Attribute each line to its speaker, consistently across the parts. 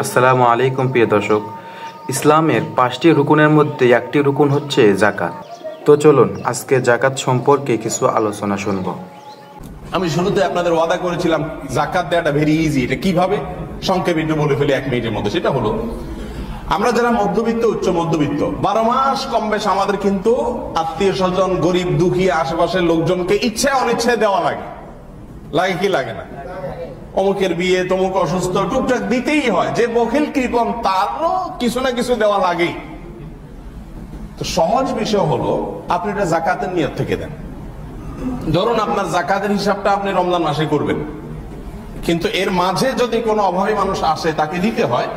Speaker 1: আসসালামু আলাইকুম প্রিয় দর্শক। ইসলামের 5টি রুকুনের মধ্যে একটি রুকুন হচ্ছে যাকাত। তো চলুন আজকে যাকাত সম্পর্কে কিছু আলোচনা শুনব।
Speaker 2: আমি শুরুতে আপনাদের ওয়াদা করেছিলাম যাকাত দেওয়াটা ভেরি ইজি। এটা কিভাবে সংক্ষেপে একটু বলে ফেলি 1 মিনিটের মধ্যে। সেটা হলো, আমরা যারা মধ্যবিত্ত, উচ্চ মধ্যবিত্ত, 12 মাস কম বেশ আমাদের কিন্তু আত্মীয় স্বজন, গরিব দুঃখী, আশেপাশের লোকজনকে ইচ্ছা অনিচ্ছায় দেওয়া লাগে। লাগে কি লাগে না? অমুকের বিয়ে, তমুক অসুস্থ, টুকটাক দিতেই হয়। যে বখিল কৃপণ তারও কিছু না কিছু দেওয়া লাগেই। তো সহজ বিষয় হলো, আপনি এটা যাকাতের নিয়ত থেকে দেন। ধরুন আপনার যাকাতের হিসাবটা আপনি রমজান মাসে করবেন, কিন্তু এর মাঝে যদি কোনো অভাবী মানুষ আসে তাকে দিতে হয়,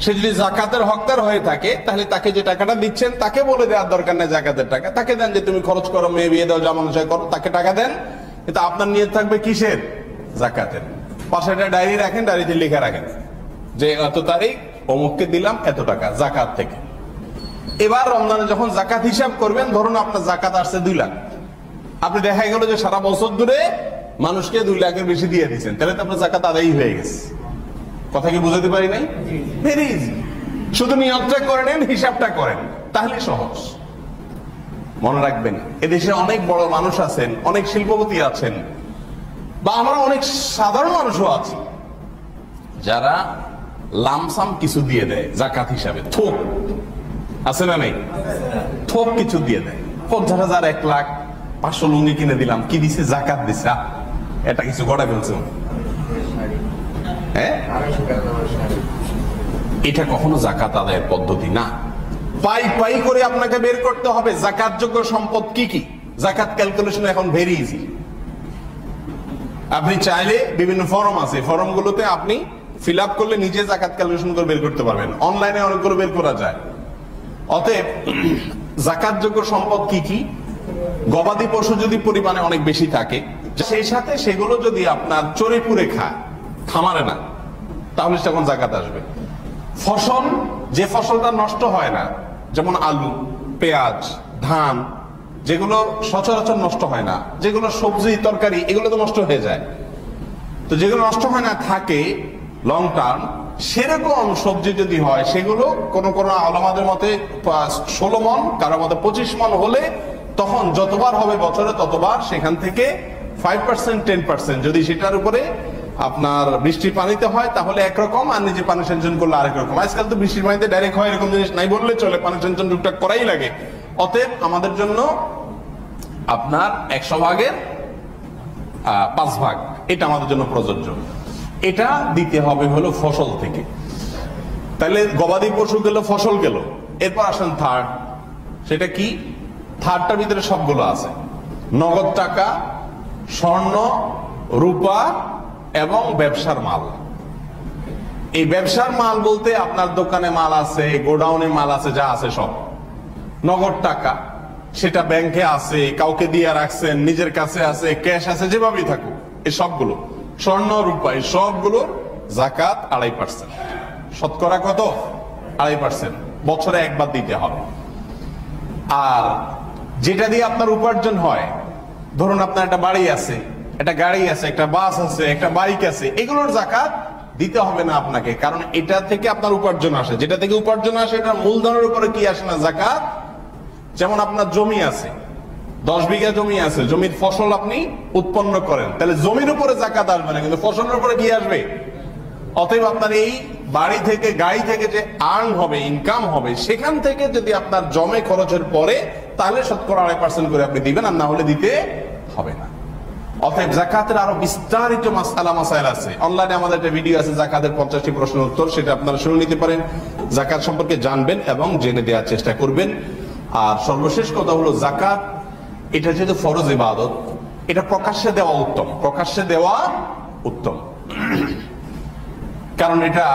Speaker 2: সে যদি যাকাতের হকদার হয়ে থাকে, তাহলে তাকে যে টাকাটা দিচ্ছেন তাকে বলে দেওয়ার দরকার নেই যাকাতের টাকা। তাকে দেন যে তুমি খরচ করো, মেয়ে বিয়ে দাও, জামা নয় করো, তাকে টাকা দেন। কিন্তু আপনার নিয়ত থাকবে কিসের? যাকাতের। পাশে একটা ডায়েরি রাখেন, ডায়েরিতে লিখে রাখেন যে এত তারিখ অমুককে দিলাম এত টাকা যাকাত থেকে। এবার রমজানে যখন যাকাত হিসাব করবেন, ধরুন আপনার যাকাত আসছে 2 লাখ, আপনি দেখা গেল যে সারা বছর ধরে মানুষকে 2 লাখের বেশি দিয়ে দিচ্ছেন, তাহলে তো আপনার যাকাত আদায়ই হয়ে গেছে। কথা কি বুঝাতে পারি নাই? Very easy. শুধু নিয়তটা করে নেন, হিসাবটা করেন, তাহলে সহজ। মনে রাখবেন, এদেশে অনেক বড় মানুষ আছেন, অনেক শিল্পপতি আছেন, বা আমরা অনেক সাধারণ মানুষও আছি যারা লামসাম কিছু দিয়ে দেয় যাকাত হিসাবে। থোক আছে না নেই? থোক কিছু দিয়ে দেয়। 50,000, 1 লাখ, 500 লুঙ্গি কিনে দিলাম, কি দিছে? যাকাত দিছে। এটা কিছু গড়া ফেলছে। হ্যাঁ, এটা কখনো যাকাত আদায়ের পদ্ধতি না। পাই পাই করে আপনাকে বের করতে হবে যাকাতযোগ্য সম্পদ কি কি। যাকাত ক্যালকুলেশন এখন ভেরি ইজি। আপনি চাইলে বিভিন্ন ফর্ম আছে, ফর্মগুলোতে আপনি ফিল আপ করলে নিজে যাকাত ক্যালকুলেশন করে বের করতে পারবেন। অনলাইনে অনেকগুলো বের করা যায়। অতএব যাকাতযোগ্য সম্পদ কি কি? গবাদি পশু যদি পরিমাণে অনেক বেশি থাকে, সেই সাথে সেগুলো যদি আপনার চড়ে পুড়ে খায়, খামারে না, তাহলে তখন যাকাত আসবে। ফসল, যে ফসলটা নষ্ট হয় না, যেমন আলু, পেঁয়াজ, ধান, যেগুলো সচরাচর নষ্ট হয় না, যেগুলো সবজি তরকারি, এগুলো তো নষ্ট হয়ে যায়। তো যেগুলো নষ্ট হয় না, থাকে লং টার্ম, সেরকম সবজি যদি হয়, সেগুলো কোন কোন আলেমাদের মতে 16 মণ, কারো মতে 25 মণ হলে, তখন যতবার হবে বছরে ততবার সেখান থেকে 5%, 10%, যদি সেটার উপরে আপনার বৃষ্টির পানিতে হয় তাহলে একরকম, আর নিজে পানি সেচন করলে আরেক রকম। আজকাল তো বৃষ্টির পানিতে ডাইরেক্ট হয় এরকম জিনিস নাই বললে চলে, পানি সেচন টুকটাক করাই লাগে। অতএব আমাদের জন্য আপনার 100 ভাগের 5 ভাগ, এটা আমাদের জন্য প্রযোজ্য। এটা দিতে হবে হলো ফসল থেকে। তাহলে গবাদি পশু গেল, ফসল গেল। এরপর আসেন থার্ড। সেটা কি? থার্ডটার ভিতরে সবগুলো আছে: নগদ টাকা, স্বর্ণ, রূপা এবং ব্যবসার মাল। এই ব্যবসার মাল বলতে আপনার দোকানে মাল আছে, গোডাউনে মাল আছে, যা আছে সব। নগদ টাকা, সেটা ব্যাংকে আছে, কাউকে দিয়ে রাখছেন, নিজের কাছে আছে, ক্যাশ আছে, যেভাবেই থাকুক, এই সবগুলো। স্বর্ণ, রূপা, এই সবগুলোর যাকাত 2.5%। শতকরা কত? 2.5%। বছরে একবার দিতে হবে। আর যেটা দিয়ে আপনার উপার্জন হয়, ধরুন আপনার একটা বাড়ি আছে, একটা গাড়ি আছে, একটা বাস আছে, একটা বাইক আছে, এগুলোর যাকাত দিতে হবে না আপনাকে, কারণ এটা থেকে আপনার উপার্জন আসে। যেটা থেকে উপার্জন আসে, এটা মূলধনের উপরে কি আসে না যাকাত। যেমন আপনার জমি আছে, 10 বিঘা জমি আছে, জমির ফসল আপনি উৎপন্ন করেন, তাহলে জমির উপরে যাকাত আসবে না, কিন্তু ফসলের উপরে কি আসবে? অতএব আপনার এই বাড়ি থেকে, গাড়ি থেকে যে আর্ন হবে, ইনকাম হবে, সেখান থেকে যদি আপনার জমে খরচের পরে, তাহলে শতকরা 2.5% করে আপনি দিবেন, আর না হলে দিতে হবে না। অতএব যাকাতের আরো বিস্তারিত মাসাইল আছে। অনলাইনে আমাদের একটা ভিডিও আছে যাকাতের 50টি প্রশ্নের উত্তর, সেটা আপনারা শুনে নিতে পারেন। যাকাত সম্পর্কে জানবেন এবং জেনে দেওয়ার চেষ্টা করবেন। আর সর্বশেষ কথা হলো, যাকাত এটা যেহেতু ফরজ ইবাদত, এটা প্রকাশ্যে দেওয়া উত্তম। প্রকাশ্যে দেওয়া উত্তম, কারণ এটা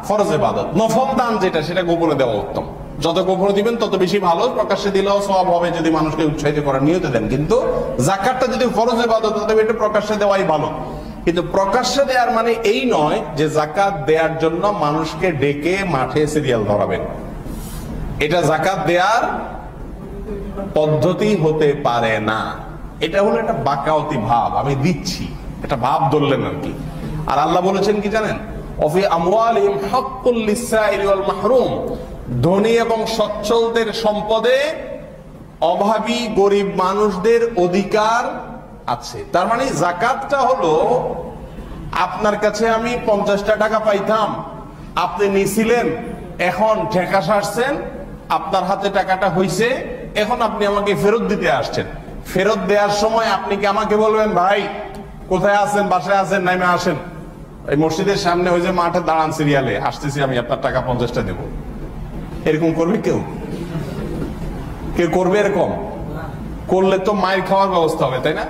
Speaker 2: ফরজ ইবাদত। নফল দান যেটা, সেটা গোপনে দেওয়া উত্তম। যত গোপনে দিবেন তত বেশি ভালো। প্রকাশ্যে দিলেও সওয়াব হবে যদি মানুষকে উৎসাহিত করার নিয়তে দেন। কিন্তু যাকাতটা যদি ফরজ ইবাদত, তবে এটা প্রকাশ্যে দেওয়াই ভালো। কিন্তু প্রকাশ্যে দেওয়ার মানে এই নয় যে যাকাত দেওয়ার জন্য মানুষকে ডেকে মাঠে সিরিয়াল ধরাবেন। এটা যাকাত দেওয়ার পদ্ধতি হতে পারে না। এটা হলো একটা বাকাওতি ভাব, আমি দিচ্ছি, এটা ভাব ধরলেন আর কি। আর আল্লাহ বলেছেন কি জানেন? ওফি আমওয়ালিহিম হাক্কুল লিসাইলি ওয়াল মাহরুম, ধনী এবং সচ্ছলদের সম্পদে অভাবী গরিব মানুষদের অধিকার আছে। তার মানে যাকাতটা হলো, আপনার কাছে আমি 50টা টাকা পাইতাম, আপনি নিছিলেন, এখন ঠেকা সারছেন, আপনার হাতে টাকাটা হইছে, এখন আপনি আমাকে ফেরত দিতে আসছেন। ফেরত দেওয়ার সময় আপনি কি আমাকে বলবেন, ভাই কোথায় আছেন, বাসায় আছেন, নাইমে আসেন, এই মসজিদের সামনে ওই যে মাঠে দাঁড়ান সিরিয়ালে, আসতেছি আমি, আপনার টাকা 50টা দেব? এরকম করবে কেউ? কেউ করবে এরকম? করলে তো মায়ের খাওয়ার ব্যবস্থা হবে, তাই না?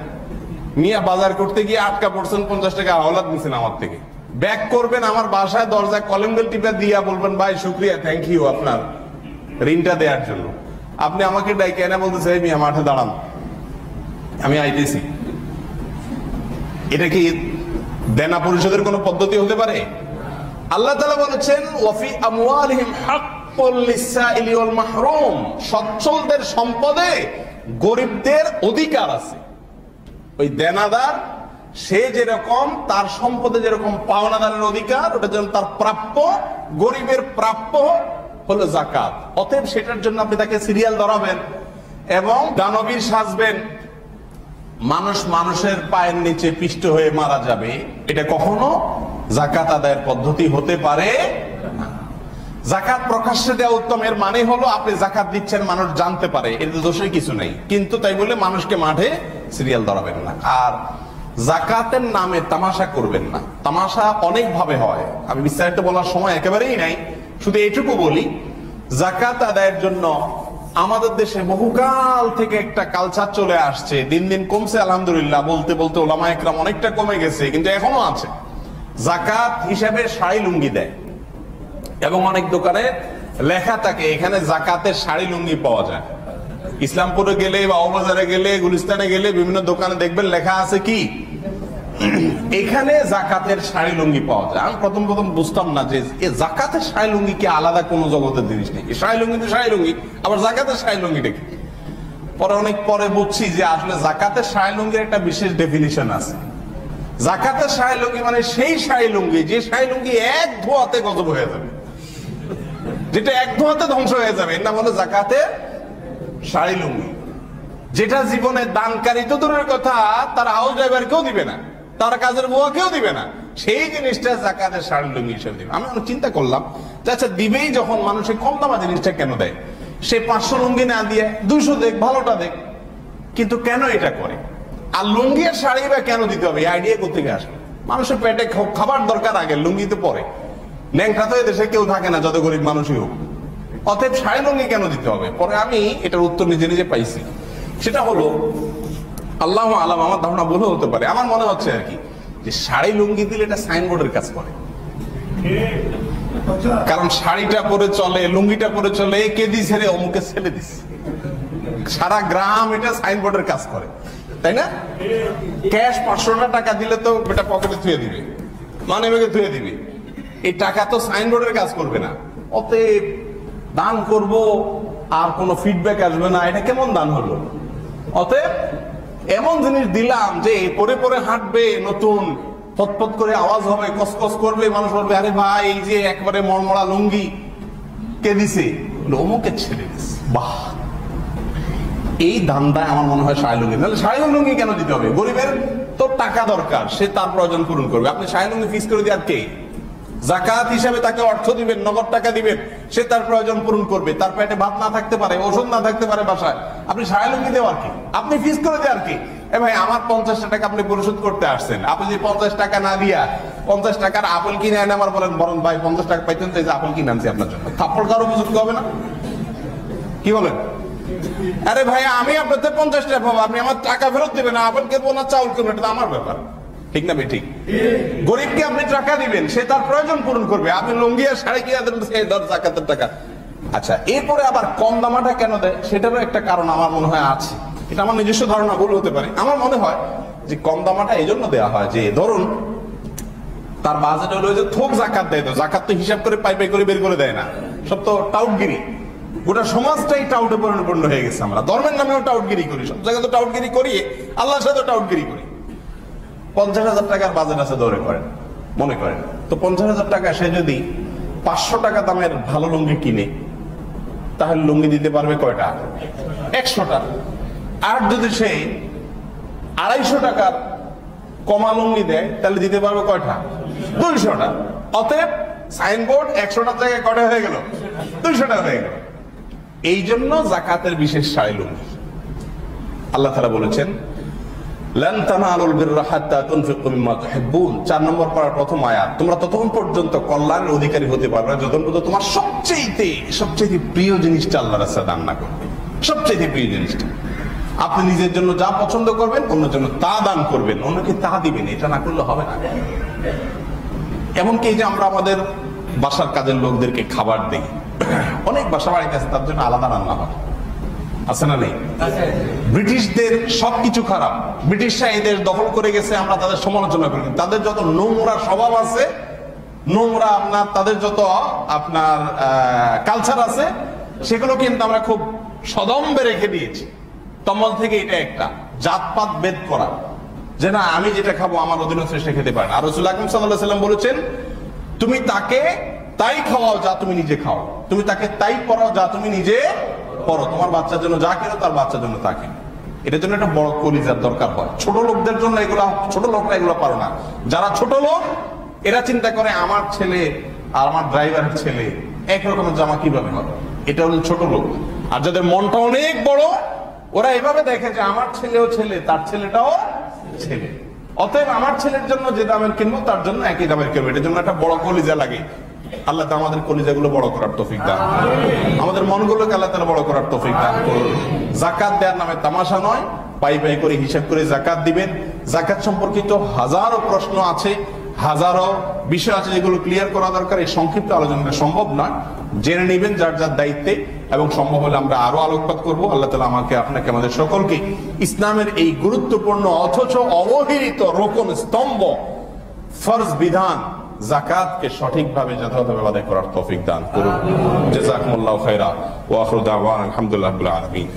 Speaker 2: মিয়া বাজার করতে গিয়ে আটকা পড়ছেন, 50 টাকা হাওলাত নিছেন আমার থেকে, ব্যাক করবেন, আমার বাসায় দরজায় কলিং বেল টিপা দিয়া বলবেন, ভাই শুক্রিয়া, থ্যাংক ইউ আপনার ঋণটা দেওয়ার জন্য। আপনি আমাকে ডাইকে এনে বলতেছে, মিয়া মাঠে দাঁড়ান, আমি আইতেছি। এটা কি দেনা পরিশোধের কোন পদ্ধতি হতে পারে? আল্লাহ তাআলা বলেছেন, ওয়াফি আমওয়ালিহিম হাক্কুল লিসাইলি ওয়াল মাহরুম, সচ্ছলদের সম্পদে গরিবদের অধিকার আছে। ওই দেনাদার সে যেরকম তার সম্পদে যেরকম পাওনাদারের অধিকার, ওটা যেন তার প্রাপ্য, গরিবের প্রাপ্য হলো যাকাত। অতএব সেটার জন্য আপনি তাকে সিরিয়াল ধরাবেন এবং দানবীর সাজবেন, মানুষ মানুষের পায়ের নিচে পিষ্ট হয়ে মারা যাবে, এটা কখনো যাকাত আদায়ের পদ্ধতি হতে পারে না। যাকাত প্রকাশ্যে দেওয়া উত্তম, এর মানে হলো আপনি যাকাত দিচ্ছেন, মানুষ জানতে পারে, এতে দোষের কিছু নেই, কিন্তু তাই বলে মানুষকে মাঠে সিরিয়াল ধরাবেন না। আর যাকাতের নামে তামাশা করবেন না। তামাশা অনেক ভাবে হয়, আমি বিস্তারিত বলার সময় একেবারেই নাই, শুধু এইটুকু বলি, যাকাত আদায়ের জন্য আমাদের দেশে বহুকাল থেকে একটা কালচার চলে আসছে, দিন দিন কমছে আলহামদুলিল্লাহ, বলতে বলতে ওলামা একরাম অনেকটা কমে গেছে, কিন্তু এখনো আছে। যাকাত হিসাবে শাড়ি লুঙ্গি দেয় এবং অনেক দোকানে লেখা থাকে এখানে যাকাতের শাড়ি লুঙ্গি পাওয়া যায়। ইসলামপুরে গেলে, বাবুবাজারে গেলে, গুলিস্তানে গেলে বিভিন্ন দোকানে দেখবেন লেখা আছে কি, এখানে যাকাতের শাড়ি লুঙ্গি পাওয়া যায়। আমি প্রথম বুঝতাম না যে যাকাতের শাড়ি লুঙ্গি কি আলাদা কোনো জগতের জিনিস নেই, শাড়ি লুঙ্গি তো শাড়ি লুঙ্গি, আবার যাকাতের শাড়ি লুঙ্গি দেখি। পরে অনেক পরে বুঝছি যে আসলে যাকাতের শাড়ি লুঙ্গির একটা বিশেষ ডেফিনিশন আছে। যাকাতের শাড়ি লুঙ্গি মানে সেই শাড়ি লুঙ্গি যে শাড়ি লুঙ্গি এক ধোয়াতে গজব হয়ে যাবে, যেটা এক ধোয়াতে ধ্বংস হয়ে যাবে, এর নাম হলো যাকাতের শাড়ি লুঙ্গি। যেটা জীবনে দানকারী তো দূরের কথা, তার হাউস ড্রাইভার কেউ দিবে না, তার কাজের বুয়া কেউ দিবে না, সেই জিনিসটা যাকাতের শাড়ি লুঙ্গি হিসেবে দিবে। আমি অনেক চিন্তা করলাম, আচ্ছা দিবেই যখন, মানুষের কম দামা জিনিসটা কেন দেয়? সে 500 লুঙ্গি না দিয়ে 200 দেখ, ভালোটা দেখ, কিন্তু কেন এটা করে? আর লুঙ্গি আর শাড়ি বা কেন দিতে হবে, এই আইডিয়া কোথেকে আসবে? মানুষের পেটে খাবার দরকার, আগে লুঙ্গি তো পরে। ন্যাংটা তো এদেশে কেউ থাকে না, যত গরিব মানুষই হোক, অতএব শাড়ি লুঙ্গি কেন দিতে হবে? পরে আমি এটার উত্তর নিজে নিজে পাইছি। সেটা হলো, আল্লাহ আলাম, আমার ধারণা ভুল হতে পারে, আমার মনে হচ্ছে আর কি, যে শাড়ি লুঙ্গি দিলে এটা সাইনবোর্ডের কাজ করে। কারণ শাড়িটা পরে চলে, লুঙ্গিটা পরে চলে, কে দিছে রে, অমুকে ছেলে দিছে, সারা গ্রাম এটা সাইনবোর্ডের কাজ করে, তাই না? ক্যাশ 500 টাকা দিলে তো এটা পকেটে থুয়ে দিবে, মানে ব্যাগে থুয়ে দিবে, এই টাকা তো সাইনবোর্ডের কাজ করবে না। অতএব দান করব আর কোনো ফিডব্যাক আসবে না, এটা কেমন দান হলো? অতএব এমন জিনিস দিলাম যে পরে পরে হাঁটবে, নতুন ফটফট করে আওয়াজ হবে, কসকস করবে, মানুষ বলবে, আরে ভাই এই যে একবারে মরমরা লুঙ্গি কে দিছে, অমুকের ছেলে দিছে। বাহ, এই দানটা আমার মনে হয় শাড়ি লুঙ্গি। নাহলে শাড়ি লুঙ্গি কেন দিতে হবে? গরিবের তো টাকা দরকার, সে তার প্রয়োজন পূরণ করবে, আপনি শাড়ি লুঙ্গি ফিক্স করে দিয়ে আর কে? যাকাত হিসাবে তাকে অর্থ দিবেন, নগদ টাকা দিবেন, সে তার প্রয়োজন পূরণ করবে, তার পেটে ভাত না থাকতে পারে, ওষুধ না থাকতে পারে বাসায়, আপনি শাড়ি লুঙ্গি দেওয়ার কি? আপনি ফিক্স করে দেওয়ার কি? এ ভাই, আমার 50 টাকা আপনি পরিশোধ করতে আসছেন, আপনি যে 50 টাকা না দিয়া 50 টাকার আপেল কিনে আনে আমার বলেন, বরং ভাই 50 টাকা পাইতেন তো, এই যে আপেল কিনে আনছি আপনার জন্য, থাপ্পড় কারো বুঝতে হবে না? কি বলেন? আরে ভাই, আমি আপনাদের 50 টাকা পাবো, আপনি আমার টাকা ফেরত দিবেন, আপেল কেবো না চাউল কেবো, এটা আমার ব্যাপার, ঠিক না? ঠিক। গরিবকে আপনি টাকা দিবেন, সে তার প্রয়োজন পূরণ করবে, আপনি লুঙ্গি আর শাড়ি কিনে দেবেন, সে ধর যাকাতের টাকা। আচ্ছা, এরপরে আবার কম দামাটা কেন দেয়, সেটারও একটা কারণ আমার মনে হয় আছে। এটা আমার নিজস্ব ধারণা, ভুল হতে পারে। আমার মনে হয় যে কম দামাটা এই জন্য দেওয়া হয় যে, ধরুন তার বাজেট হলো যে থোক জাকাত দেয়, তো জাকাত তো হিসাব করে পাই পাই করে বের করে দেয় না, সব তো টাউটগিরি। গোটা সমাজটাই টাউটে পরিপূর্ণ হয়ে গেছে। আমরা ধর্মের নামেও টাউটগিরি করি, সব জায়গায় তো টাউটগিরি করি, আল্লাহর সাথে টাউটগিরি করি। 50,000 টাকার বাজেট আছে, ধরে করেন, মনে করেন তো 50,000 টাকা সে যদি 500 টাকা দামের ভালো লুঙ্গি কিনে, তাহলে লুঙ্গি দিতে পারবে কয়টা? 100টা। আর যদি সে 250 টাকার কমা লুঙ্গি দেয়, তাহলে দিতে পারবে কয়টা? 200টা। অতএব সাইনবোর্ড 100টার জায়গায় কয়টা হয়ে গেল? 200টা হয়ে গেল। এই জন্য যাকাতের বিশেষ শাড়ি লুঙ্গি। আল্লাহ তাআলা বলেছেন, লান তানালুল বিররা হাত্তা তুনফিকু মিম্মা তুহিব্বুন। 4 নম্বর পারার প্রথম আয়াত। তোমরা ততক্ষণ পর্যন্ত কল্যাণের অধিকারী হতে পারবে না যতক্ষণ পর্যন্ত তোমার সবচেয়ে প্রিয় জিনিসটা আল্লাহর রাস্তায় দান না করবে। সবচেয়ে প্রিয় জিনিসটা আপনি নিজের জন্য যা পছন্দ করবেন, অন্যের জন্য তা দান করবেন, অন্যকে তা দিবেন। এটা না করলে হবে না। এমনকি এই যে আমরা আমাদের বাসার কাজের লোকদেরকে খাবার দিই, অনেক বাসা বাড়িতে আছে তার জন্য আলাদা রান্না হয়, আছে না নেই? ব্রিটিশদের সবকিছু খারাপ, ব্রিটিশরা এদের দখল করে গেছে, আমরা তাদের সমালোচনা করি। তাদের যত নোংরা স্বভাব আছে, নোংরা আপনার তাদের যত আপনার কালচার আছে, সেগুলো কিন্তু আমরা খুব সদম্বে রেখে দিয়েছি। তমল থেকে এটা একটা জাতপাত ভেদ করা, যে না আমি যেটা খাবো আমার অধীনস্থ সে খেতে পারে না। আর রাসূল আকরাম সাল্লাল্লাহু আলাইহি ওয়াসাল্লাম বলেছেন, তুমি তাকে তাই খাওয়াও যা তুমি নিজে খাও, তুমি তাকে তাই পড়াও যা তুমি নিজে পড়ো। তোমার বাচ্চার জন্য যা কিনো তার বাচ্চার জন্য তা কিনো। এটার জন্য একটা বড় কলিজার দরকার হয়। ছোট লোকদের জন্য এগুলো, ছোট লোকরা এগুলো পারে না। যারা ছোট লোক এরা চিন্তা করে আমার ছেলে আর আমার ড্রাইভারের ছেলে এক রকমের জামা কিভাবে হবে, এটা হলো ছোট লোক। আর যাদের মনটা অনেক বড়, ওরা এভাবে দেখে যে আমার ছেলেও ছেলে, তার ছেলেটাও ছেলে, অতএব আমার ছেলের জন্য যে দামের কিনবো তার জন্য একই দামের কিনবো। এটার জন্য একটা বড় কলিজা লাগে। আল্লাহ তাআলা আমাদের কলিজাগুলো বড় করার তৌফিক দান, আমাদের মনগুলোকে আল্লাহ তাআলা বড় করার তৌফিক দান করুন। যাকাত দেওয়ার নামে তামাশা নয়, পাই পাই করে হিসাব করে যাকাত দিবেন। যাকাত সম্পর্কিত হাজারো প্রশ্ন আছে, হাজারো বিষয় আছে যেগুলো ক্লিয়ার করা দরকার। এই সংক্ষিপ্ত আলোচনা সম্ভব নয়, জেনে নেবেন যার যার দায়িত্বে, এবং সম্ভব হলে আমরা আরো আলোকপাত করবো। আল্লাহ তাআলা আমাকে, আপনাকে, আমাদের সকলকে ইসলামের এই গুরুত্বপূর্ণ অথচ অবহেলিত রোকন, স্তম্ভ, ফরজ বিধান যাকাতকে সঠিকভাবে যথাযথভাবে আদায় করার তৌফিক দান করুন। জাযাকুমুল্লাহু খায়রা ওয়া আখিরু দাওয়ানা আলহামদুলিল্লাহি রাব্বিল আলামিন।